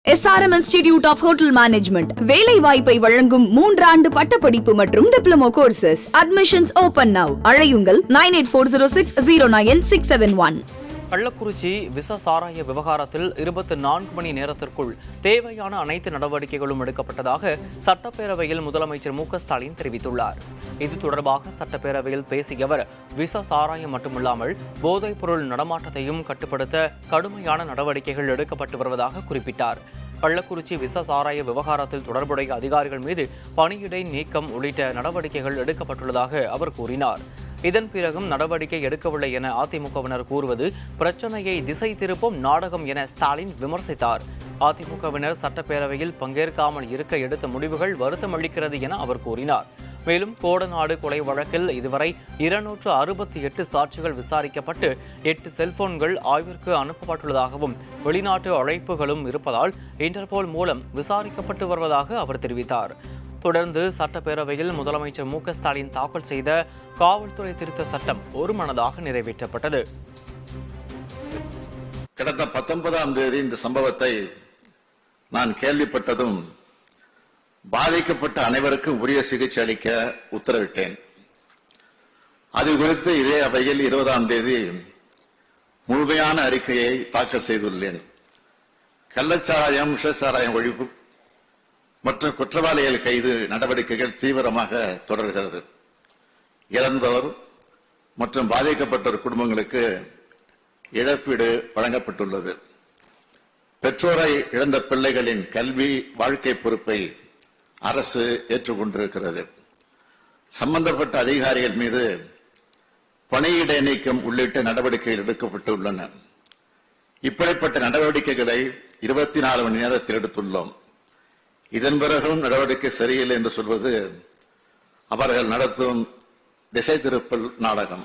SRM Institute of Hotel Management வேலை வாய்ப்பை வழங்கும் 3 ஆண்டு பட்டப்படிப்பு மற்றும் diploma courses. Admissions open now. அழையுங்கள் 9840609671. கள்ளக்குறிச்சி விச சாராய விவகாரத்தில் 24 மணி நேரத்திற்குள் தேவையான அனைத்து நடவடிக்கைகளும் எடுக்கப்பட்டதாக சட்டப்பேரவையில் முதலமைச்சர் மு.க.ஸ்டாலின் தெரிவித்துள்ளார். இது தொடர்பாக சட்டப்பேரவையில் பேசிய அவர், விச சாராயம் மட்டுமில்லாமல் போதைப் பொருள் நடமாட்டத்தையும் கட்டுப்படுத்த கடுமையான நடவடிக்கைகள் எடுக்கப்பட்டு வருவதாக குறிப்பிட்டார். கள்ளக்குறிச்சி விச சாராய விவகாரத்தில் தொடர்புடைய அதிகாரிகள் மீது பணியிடை நீக்கம் உள்ளிட்ட நடவடிக்கைகள் எடுக்கப்பட்டுள்ளதாக அவர் கூறினார். இதன் பிறகும் நடவடிக்கை எடுக்கவில்லை என அதிமுகவினர் கூறுவது பிரச்சனையை திசை திருப்பும் நாடகம் என ஸ்டாலின் விமர்சித்தார். அதிமுகவினர் சட்டப்பேரவையில் பங்கேற்காமல் இருக்க எடுத்த முடிவுகள் வருத்தமளிக்கிறது என அவர் கூறினார். மேலும் கோடநாடு கொலை வழக்கில் இதுவரை 268 சாட்சிகள் விசாரிக்கப்பட்டு 8 செல்போன்கள் ஆய்விற்கு அனுப்பப்பட்டுள்ளதாகவும் வெளிநாட்டு அழைப்புகளும் இருப்பதால் இன்டர்போல் மூலம் விசாரிக்கப்பட்டு வருவதாக அவர் தெரிவித்தார். தொடர்ந்து சட்டப்பேரவையில் முதலமைச்சர் மு.க.ஸ்டாலின் தாக்கல் செய்த காவல்துறை திருத்த சட்டம் ஒருமனதாக நிறைவேற்றப்பட்டது. கடந்த 19ஆம் தேதி இந்த சம்பவத்தை நான் கேள்விப்பட்டதும் பாதிக்கப்பட்ட அனைவருக்கும் உரிய சிகிச்சை அளிக்க உத்தரவிட்டேன். அது குறித்து இதே அவையில் 20ஆம் தேதி முழுமையான அறிக்கையை தாக்கல் செய்துள்ளேன். கள்ளச்சாராயம், விஷச்சாராயம் ஒழிப்பு மற்றும் குற்றவாளிகள் கைது நடவடிக்கைகள் தீவிரமாக தொடர்கிறது. இறந்தோர் மற்றும் பாதிக்கப்பட்டோர் குடும்பங்களுக்கு இழப்பீடு வழங்கப்பட்டுள்ளது. பெற்றோரை இழந்த பிள்ளைகளின் கல்வி வாழ்க்கை பொறுப்பை அரசு ஏற்றுக்கொண்டிருக்கிறது. சம்பந்தப்பட்ட அதிகாரிகள் மீது பணியிடை நீக்கம் உள்ளிட்ட நடவடிக்கைகள் எடுக்கப்பட்டுள்ளன. இப்படிப்பட்ட நடவடிக்கைகளை 24 மணி நேரத்தில் எடுத்துள்ளோம். இதன் பிறகும் நடவடிக்கை சரியில்லை என்று சொல்வது அவர்கள் நடத்தும் திசை திருப்பல் நாடகம்.